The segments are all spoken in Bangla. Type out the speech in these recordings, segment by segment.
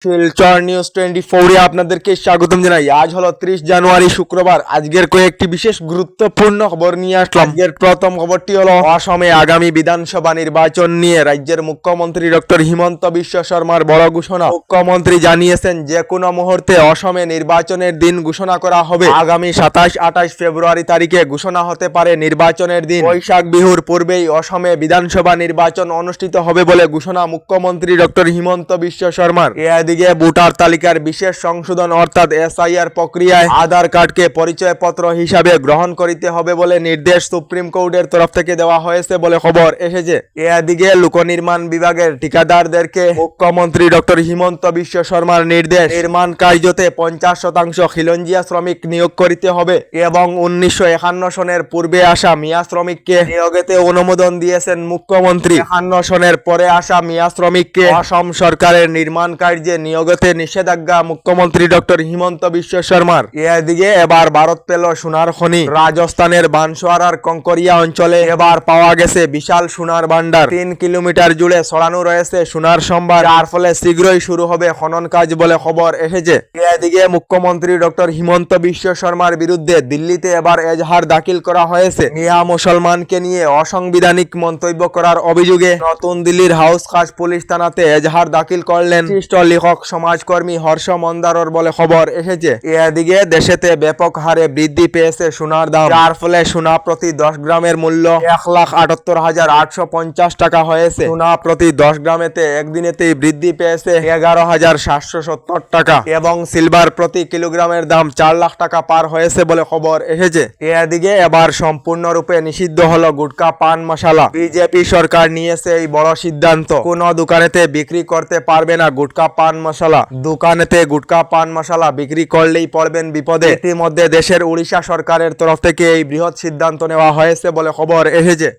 শিলচর নিউজ 24 আপনাদেরকে স্বাগতম জানাই। আজ হলো 30 জানুয়ারি শুক্রবার। আজকের কয়েকটি বিশেষ গুরুত্বপূর্ণ খবর নিয়ে আসলাম। আজকের প্রথম খবরটি হলো অসমে আগামী বিধানসভা নির্বাচন নিয়ে রাজ্যের মুখ্যমন্ত্রী ডক্টর হিমন্ত বিশ্ব শর্মার বড় ঘোষণা। মুখ্যমন্ত্রী জানিয়েছেন যে কোনো মুহূর্তে অসমে নির্বাচনের দিন ঘোষণা করা হবে। আগামী 27-28 ফেব্রুয়ারি তারিখে ঘোষণা হতে পারে নির্বাচনের দিন। বৈশাখ বিহুর পূর্বেই অসমে বিধানসভা নির্বাচন অনুষ্ঠিত হবে বলে ঘোষণা মুখ্যমন্ত্রী ডক্টর হিমন্ত বিশ্ব শর্মার। এদিকে ভোটার তালিকার বিশেষ সংশোধন অর্থাৎ এসআইআর প্রক্রিয়ায় আধার কার্ডকে পরিচয়পত্র হিসাবে গ্রহণ করিতে হবে বলে নির্দেশ সুপ্রিম কোর্টের তরফ থেকে দেওয়া হয়েছে বলে খবর এসেছে। এদিকে লোকনির্মাণ বিভাগের ঠিকাদারদেরকে মুখ্যমন্ত্রী ডক্টর হিমন্ত বিশ্ব শর্মার নির্দেশ, নির্মাণ কার্যতে 50% খিলঞ্জিয়া শ্রমিক নিয়োগ করিতে হবে এবং 1951 সনের পূর্বে আসা মিয়া শ্রমিককে নিয়োগেতে অনুমোদন দিয়েছেন মুখ্যমন্ত্রী। 51 সনের পরে আসা মিয়া শ্রমিককে অসম সরকারের নির্মাণ কার্যে নিয়োগতে নিষেধাজ্ঞা মুখ্যমন্ত্রী ডক্টর হিমন্ত বিশ্ব শর্মার। এদিকে এবার ভারত পেল সোনার খনি। রাজস্থানের বানসোয়ারার কঙ্করিয়া অঞ্চলে এবার পাওয়া গেছে বিশাল সোনার ভান্ডার। 3 কিলোমিটার জুড়ে ছড়ানো রয়েছে সোনার সম্ভার, যার ফলে শীঘ্রই শুরু হবে খনন কাজ বলে খবর এসেছে। এদিকে মুখ্যমন্ত্রী ডক্টর হিমন্ত বিশ্ব শর্মার বিরুদ্ধে দিল্লিতে এবার এজাহার দাখিল করা হয়েছে। মিয়া মুসলমানকে নিয়ে অসাংবিধানিক মন্তব্য করার অভিযোগে নতুন দিল্লির হাউস খাস পুলিশ থানাতে এজাহার দাখিল করলেন বিশিষ্ট লেখক সমাজকর্মী হর্ষ মন্দারর বলে খবর এসেছে। এদিকে দেশেতে ব্যাপক হারে বৃদ্ধি পেয়েছে সোনার দাম, যার ফলে সোনা প্রতি 10 গ্রামের মূল্য 1,78,850 টাকা হয়েছে। সোনা প্রতি 10 গ্রামেতে একদিনেতেই বৃদ্ধি পেয়েছে 11,770 টাকা এবং সিলভার প্রতি কিলোগ্রামের দাম 4 লাখ টাকা পার হয়েছে বলে খবর এসেছে। এদিকে এবার সম্পূর্ণরূপে নিষিদ্ধ হলো গুটকা পান মশলা। বিজেপি সরকার নিয়েছে এই বড় সিদ্ধান্ত। কোন দোকানেতে বিক্রি করতে পারবে না গুটকা পান মশলা। দোকানেতে গুটকা পান মশলা বিক্রি করলেই পড়বেন বিপদে। ইতিমধ্যে দেশের উড়িষ্যা সরকারের তরফ থেকে এই বৃহৎ সিদ্ধান্ত নেওয়া হয়েছে বলে খবর এসেছে।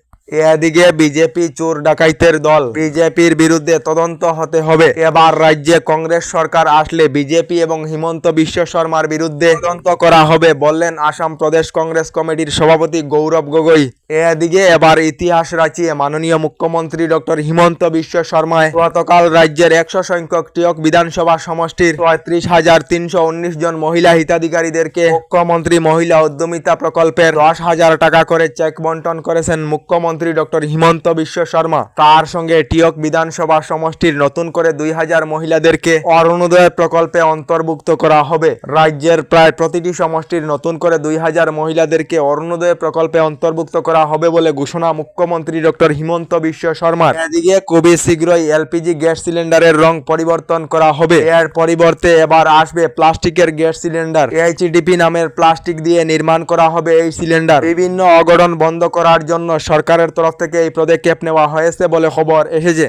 এদিকে বিজেপি চোর ডাকাইতের দল, বিজেপির বিরুদ্ধে তদন্ত হতে হবে। এবার রাজ্যে কংগ্রেস সরকার আসলে বিজেপি এবং হিমন্ত বিশ্ব শর্মার বিরুদ্ধে তদন্ত করা হবে বললেন আসাম প্রদেশ কংগ্রেস কমিটির সভাপতি গৌরব গগৈ। এদিকে এবার ইতিহাস রাচিয়ে মাননীয় মুখ্যমন্ত্রী ডক্টর হিমন্ত বিশ্ব শর্মায় গতকাল রাজ্যের 100 সংখ্যক টিয়ক বিধানসভা সমষ্টির 33,319 জন মহিলা হিতাধিকারীদেরকে মুখ্যমন্ত্রী মহিলা উদ্যমিতা প্রকল্পের 10,000 টাকা করে চেক বন্টন করেছেন মুখ্যমন্ত্রী ডক্টর হিমন্ত বিশ্ব শর্মা। তার সঙ্গে টিয়ক বিধানসভা সমষ্টির নতুন করে 2,000 মহিলাদেরকে অরুণোদয় প্রকল্পে অন্তর্ভুক্ত করা হবে। রাজ্যের প্রায় প্রতিটি সমষ্টির নতুন করে 2,000 মহিলাদেরকে অরুণোদয় প্রকল্পে অন্তর্ভুক্ত করা হবে বলে ঘোষণা মুখ্যমন্ত্রী ডক্টর হিমন্ত বিশ্ব শর্মার। এদিকে খুবই শীঘ্রই এলপিজি গ্যাস সিলিন্ডারের রং পরিবর্তন করা হবে। এর পরিবর্তে এবার আসবে প্লাস্টিকের গ্যাস সিলিন্ডার। এইচডিপি নামের প্লাস্টিক দিয়ে নির্মাণ করা হবে এই সিলিন্ডার। বিভিন্ন অঘটন বন্ধ করার জন্য সরকারের তরফ থেকে এই পদক্ষেপ নেওয়া হয়েছে বলে খবর এসেছে।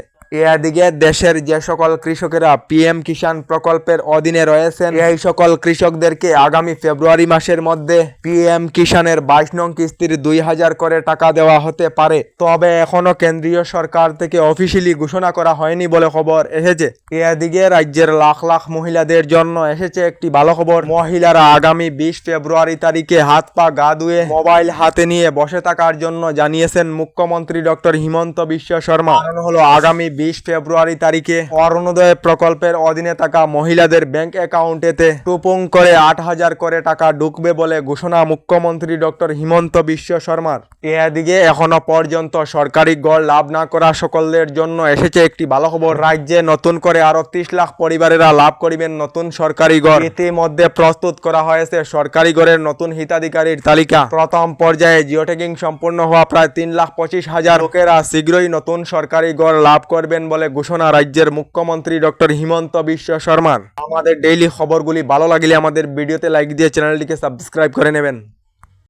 এদিকে দেশের যে সকল কৃষকেরা পিএম কিষাণ প্রকল্পের অধীনে রয়েছেন, এই সকল কৃষকদেরকে আগামী ফেব্রুয়ারি মাসের মধ্যে পিএম কিষাণের 22 নং কিস্তির 2,000 করে টাকা দেওয়া হতে পারে। তবে এখনো কেন্দ্রীয় সরকার থেকে অফিসিয়ালি ঘোষণা করা হয়নি বলে খবর এসেছে। এদিকে রাজ্যের লাখ লাখ মহিলাদের জন্য এসেছে একটি ভালো খবর। মহিলারা আগামী 20 ফেব্রুয়ারি তারিখে হাত পা গা ধুয়ে মোবাইল হাতে নিয়ে বসে থাকার জন্য জানিয়েছেন মুখ্যমন্ত্রী ডক্টর হিমন্ত বিশ্ব শর্মা। কারণ হলো আগামী 20 ফেব্রুয়ারি তারিখে অরুণোদয় প্রকল্পের অধীনে থাকা মহিলাদের ব্যাংক অ্যাকাউন্টেতে টুপুং করে 8,000 করে টাকা ঢুকবে বলে ঘোষণা মুখ্যমন্ত্রী ডক্টর হিমন্ত বিশ্ব শর্মার। এদিকে এখনো পর্যন্ত সরকারি গড় লাভ না করা সকলের জন্য এসেছে একটি ভালো খবর। রাজ্যে নতুন করে আরো 30 লাখ পরিবারেরা লাভ করিবেন নতুন সরকারি গড়। ইতিমধ্যে প্রস্তুত করা হয়েছে সরকারি গড়ের নতুন হিতাধিকারীর তালিকা। প্রথম পর্যায়ে জিওট্যাগিং সম্পূর্ণ হওয়া প্রায় 3,25,000 লোকেরা শীঘ্রই নতুন সরকারি গড় লাভ করবে বলে ঘোষণা রাজ্যের মুখ্যমন্ত্রী ডক্টর হিমন্ত বিশ্ব শর্মার। আমাদের ডেইলি খবরগুলি ভালো লাগলে আমাদের ভিডিওতে লাইক দিয়ে চ্যানেলটিকে সাবস্ক্রাইব করে নেবেন।